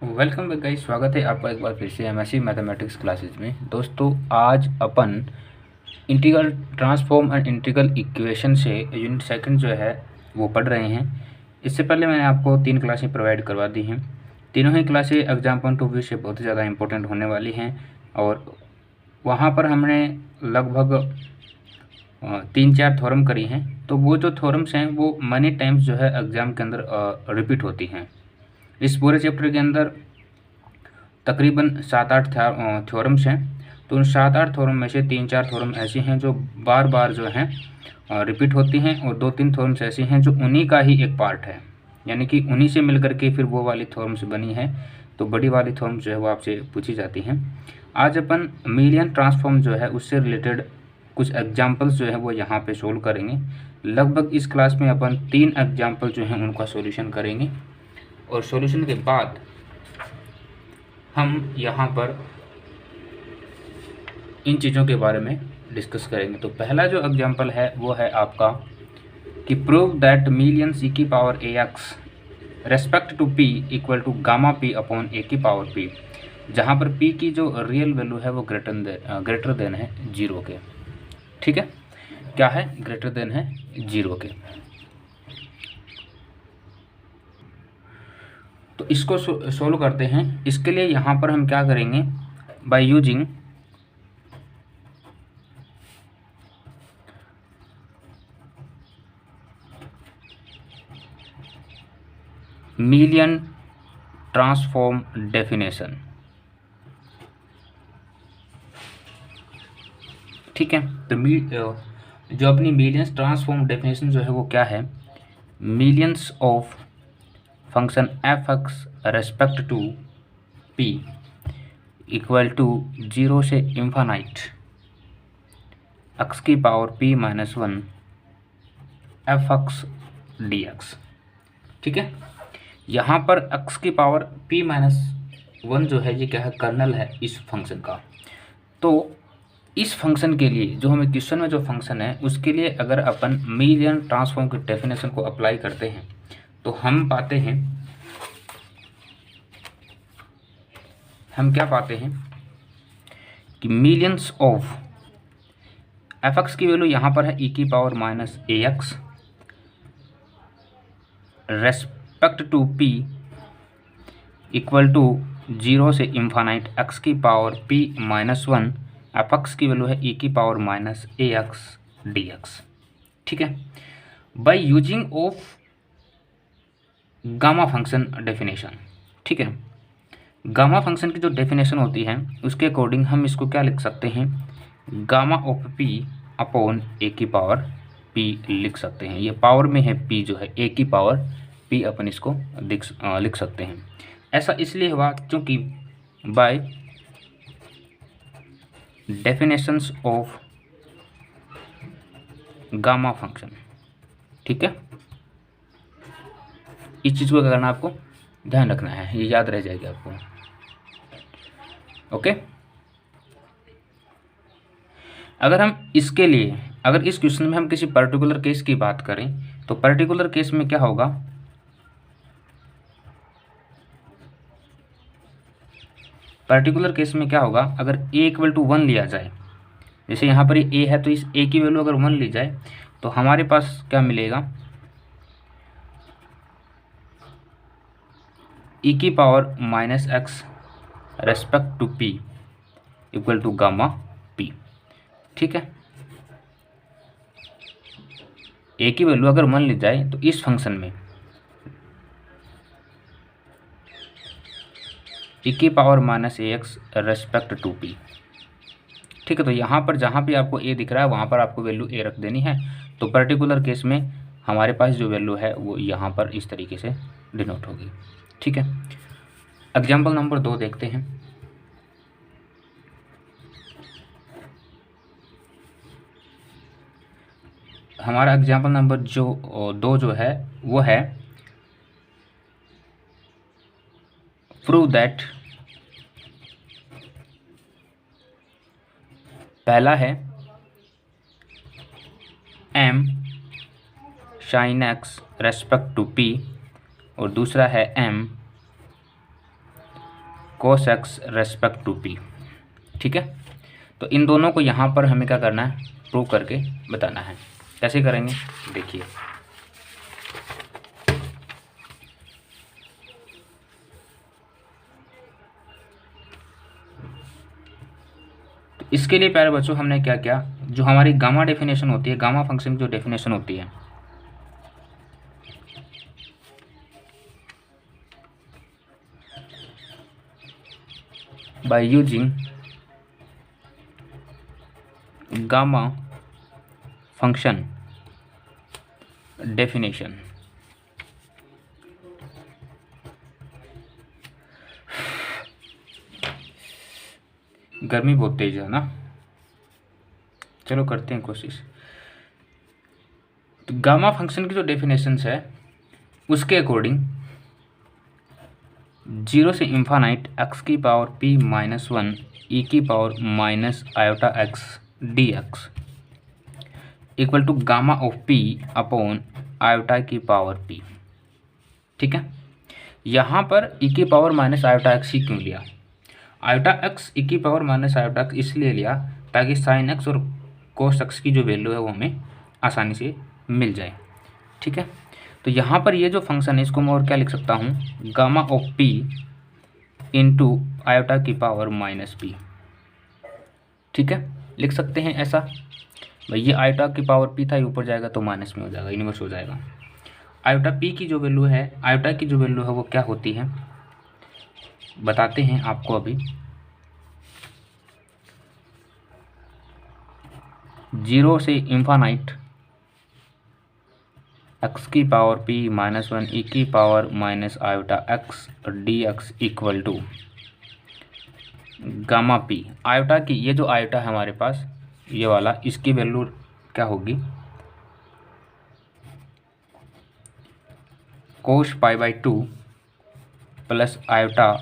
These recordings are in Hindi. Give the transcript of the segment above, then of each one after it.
वेलकम बैक गाइस, स्वागत है आपका एक बार फिर से एमएससी मैथमेटिक्स क्लासेज में। दोस्तों, आज अपन integral transform and integral equation से यूनिट सेकंड जो है वो पढ़ रहे हैं। इससे पहले मैंने आपको 3 क्लासें प्रोवाइड करवा दी हैं। तीनों ही क्लासें एग्जाम पॉइंट ऑफ व्यू से बहुत ही ज़्यादा इंपॉर्टेंट होने वाली हैं और वहाँ पर हमने लगभग 3-4 थ्योरम करी हैं। तो वो जो थ्योरम्स हैं वो मनी टाइम्स जो है एग्ज़ाम के अंदर रिपीट होती हैं। इस पूरे चैप्टर के अंदर तकरीबन 7-8 थ्योरम्स हैं। तो उन 7-8 थ्योरम में से 3-4 थ्योरम ऐसी हैं जो बार बार जो हैं रिपीट होती हैं और 2-3 थ्योरम्स ऐसी हैं जो उन्हीं का ही एक पार्ट है, यानी कि उन्हीं से मिल करके फिर वो वाली थ्योरम्स बनी है। तो बड़ी वाली थ्योरम्स जो है वो आपसे पूछी जाती हैं। आज अपन मीलियन ट्रांसफॉर्म जो है उससे रिलेटेड कुछ एग्जाम्पल्स जो है वो यहाँ पे सोल्व करेंगे। लगभग इस क्लास में अपन 3 एग्जाम्पल जो हैं उनका सॉल्यूशन करेंगे और सॉल्यूशन के बाद हम यहाँ पर इन चीज़ों के बारे में डिस्कस करेंगे। तो पहला जो एग्जांपल है वो है आपका कि प्रूव दैट मिलियन ई की power A X respect to P equal to gamma P upon A की पावर पी, जहाँ पर पी की जो रियल वैल्यू है वो ग्रेटर देन है 0 के। ठीक है, क्या है? ग्रेटर देन है 0 के। तो इसको सोल्व करते हैं। इसके लिए यहाँ पर हम क्या करेंगे, by using million transform definition. ठीक है, तो जो अपनी मिलियंस ट्रांसफॉर्म डेफिनेशन जो है वो क्या है, Mellin's of function F X respect to P equal to 0 से इन्फानाइट एक्स की power p minus 1 F X D X. ठीक है, यहाँ पर x की पावर p माइनस 1 जो है ये क्या है, कर्नल है इस फंक्शन का। तो इस फंक्शन के लिए जो हमें क्वेश्चन में जो फंक्शन है उसके लिए अगर अपन मिलियन ट्रांसफॉर्म की डेफिनेशन को अप्लाई करते हैं तो हम क्या पाते हैं कि मिलियंस ऑफ एफ एक्स की वैल्यू यहाँ पर है e की power minus A X respect to p equal to 0 से इन्फानाइट x की power p minus 1, F X की वैल्यू है e की power minus A X D X. ठीक है, by using of gamma function definition. ठीक है, गामा फंक्शन की जो डेफिनेशन होती है उसके अकॉर्डिंग हम इसको क्या लिख सकते हैं, gamma of p upon A की पावर p लिख सकते हैं। ये पावर में है p जो है, a की पावर p अपन इसको लिख सकते हैं। ऐसा इसलिए हुआ क्योंकि by definitions of gamma function. ठीक है, इस चीज़ को करना आपको ध्यान रखना है, ये याद रह जाएगी आपको। ओके, अगर हम इसके लिए अगर इस क्वेश्चन में हम किसी पर्टिकुलर केस की बात करें तो पर्टिकुलर केस में क्या होगा, पर्टिकुलर केस में क्या होगा, अगर a इक्वल टू 1 लिया जाए, जैसे यहाँ पर ये a है तो इस a की वैल्यू अगर 1 ली जाए तो हमारे पास क्या मिलेगा, e की power minus X respect to p equal to gamma p। ठीक है, a की वैल्यू अगर 1 ली जाए तो इस फंक्शन में e की power minus A X respect to p। ठीक है, तो यहाँ पर जहाँ भी आपको a दिख रहा है वहाँ पर आपको वैल्यू a रख देनी है। तो पर्टिकुलर केस में हमारे पास जो वैल्यू है वो यहाँ पर इस तरीके से डिनोट होगी। ठीक है, एग्जाम्पल नंबर 2 देखते हैं। हमारा एग्जाम्पल नंबर 2 जो है वो है प्रूव दैट, पहला है m sin x respect to p और दूसरा है m cos x respect to p। ठीक है, तो इन दोनों को यहाँ पर हमें क्या करना है, प्रूव करके बताना है। कैसे करेंगे देखिए। तो इसके लिए प्यारे बच्चों हमने क्या किया, जो हमारी गामा डेफिनेशन होती है, गामा फंक्शन की जो डेफिनेशन होती है, by using gamma function definition, गर्मी बहुत तेज है ना, चलो करते हैं कोशिश। तो गामा फंक्शन की जो डेफिनेशंस है उसके अकॉर्डिंग 0 से इन्फानाइट x की पावर p माइनस 1 e की power minus iota x dx equal to gamma of p upon iota की पावर p। ठीक है, यहाँ पर e की पावर माइनस आयोटा x ही क्यों लिया, आयोटा x e की पावर माइनस आयोटा x इसलिए लिया ताकि साइन x और कोस x की जो वैल्यू है वो हमें आसानी से मिल जाए। ठीक है, तो यहाँ पर ये जो फंक्शन है इसको मैं और क्या लिख सकता हूँ, gamma of p into iota की पावर माइनस p। ठीक है, लिख सकते हैं ऐसा। भाई ये आयोटा की पावर p था, ये ऊपर जाएगा तो माइनस में हो जाएगा, इन्वर्स हो जाएगा। आयोटा p की जो वैल्यू है, आयोटा की जो वैल्यू है वो क्या होती है बताते हैं आपको अभी। 0 से इन्फानाइट x की पावर p माइनस 1 e की power minus iota x dx equal to gamma p। Iota की ये जो आयोटा है हमारे पास ये वाला, इसकी वैल्यू क्या होगी, cos pi by 2 plus iota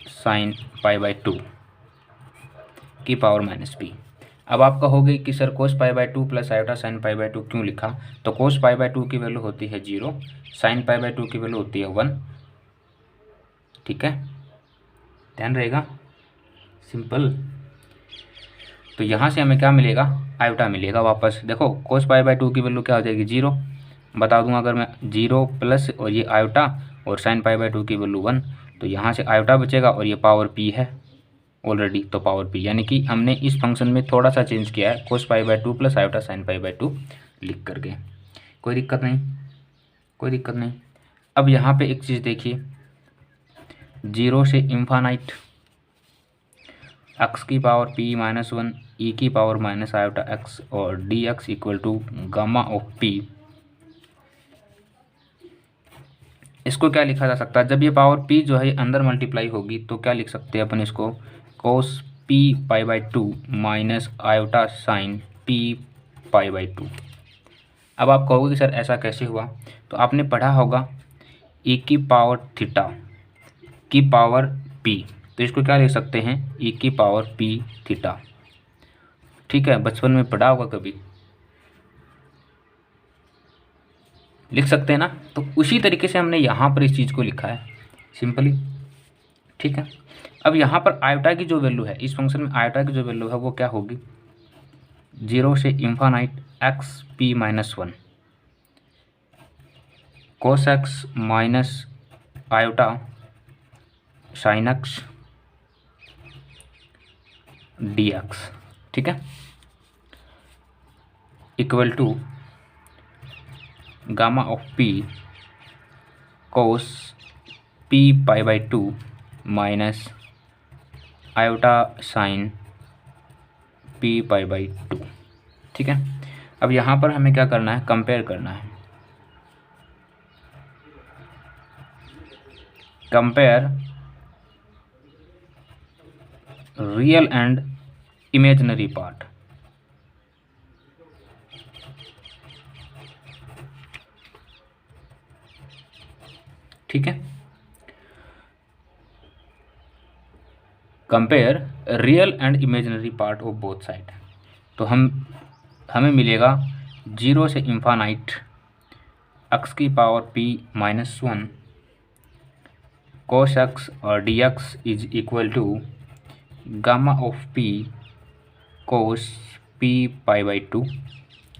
sine pi by 2 की पावर माइनस p। अब आप कहोगे कि sir cos pi by 2 plus iota sine pi by 2 क्यों लिखा, तो कोस पाई बाई 2 की वैल्यू होती है 0, साइन पाई बाई 2 की वैल्यू होती है 1। ठीक है, ध्यान रहेगा, सिंपल। तो यहाँ से हमें क्या मिलेगा, आयोटा मिलेगा वापस। देखो कोस पाई बाई 2 की वैल्यू क्या हो जाएगी 0, बता दूंगा अगर मैं 0 प्लस और ये आयोटा और साइन पाई बाई 2 की वैल्यू 1, तो यहाँ से आयोटा बचेगा और ये पावर p है ऑलरेडी, तो पावर p, यानी कि हमने इस फंक्शन में थोड़ा सा चेंज किया है, cos pi by 2 plus iota sine pi by 2 लिख करके। कोई दिक्कत नहीं, कोई दिक्कत नहीं। अब यहाँ पे एक चीज़ देखिए, 0 से इन्फानाइट x की पावर p माइनस 1 e की पावर माइनस आयोटा x और dx equal to gamma of p। इसको क्या लिखा जा सकता है, जब ये पावर p जो है अंदर मल्टीप्लाई होगी तो क्या लिख सकते हैं अपन इसको, कोस p pi by 2 minus iota sine p pi by 2। अब आप कहोगे कि सर ऐसा कैसे हुआ, तो आपने पढ़ा होगा e की पावर थीटा की पावर p, तो इसको क्या लिख सकते हैं, e की पावर p थीटा। ठीक है, बचपन में पढ़ा होगा कभी, लिख सकते हैं ना। तो उसी तरीके से हमने यहाँ पर इस चीज़ को लिखा है सिंपली। ठीक है, अब यहाँ पर आयोटा की जो वैल्यू है, इस फंक्शन में आयोटा की जो वैल्यू है वो क्या होगी, 0 से infinite x p minus 1 cos x minus iota sine x dx। ठीक है, equal to gamma of p cos p pi by 2 minus iota sine p pi by 2। ठीक है, अब यहाँ पर हमें क्या करना है, कंपेयर करना है। Compare real and imaginary part. ठीक है, compare real and imaginary part of both side. तो हमें मिलेगा 0 से इन्फानाइट x की power p minus 1 cos x और dx is equal to gamma of p cos p pi by 2,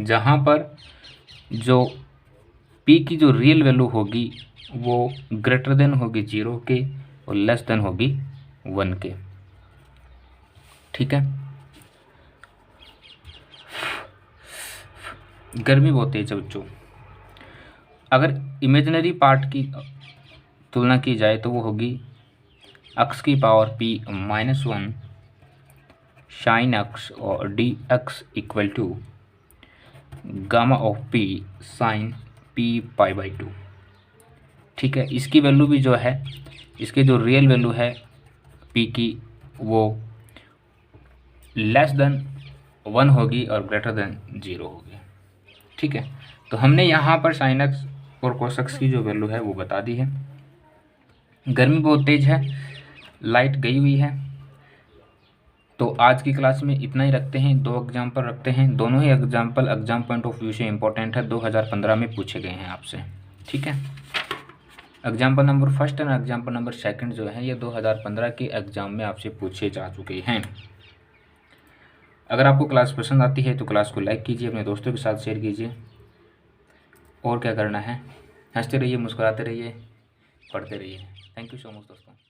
जहाँ पर जो p की जो रियल वैल्यू होगी वो ग्रेटर देन होगी 0 के और लेस देन होगी 1 के। ठीक है, गर्मी बहुत तेज है बच्चों। अगर इमेजिनरी पार्ट की तुलना की जाए तो वो होगी x की power p minus 1 sine x और D X equal to gamma of p sine p pi by 2। ठीक है, इसकी वैल्यू भी जो है, इसके जो रियल वैल्यू है p की वो लेस देन 1 होगी और ग्रेटर देन 0 होगी। ठीक है, तो हमने यहाँ पर साइन एक्स और कोस एक्स की जो वैल्यू है वो बता दी है। गर्मी बहुत तेज है, लाइट गई हुई है, तो आज की क्लास में इतना ही रखते हैं। 2 एग्जाम्पल रखते हैं, दोनों ही example exam point of view से इंपॉर्टेंट है, 2015 में पूछे गए हैं आपसे। ठीक है, एग्जाम्पल नंबर फर्स्ट और एग्जाम्पल नंबर सेकंड जो है ये 2015 के एग्जाम में आपसे पूछे जा चुके हैं। अगर आपको क्लास पसंद आती है तो क्लास को लाइक कीजिए, अपने दोस्तों के साथ शेयर कीजिए। और क्या करना है, हंसते रहिए, मुस्कुराते रहिए, पढ़ते रहिए। थैंक यू सो मच दोस्तों।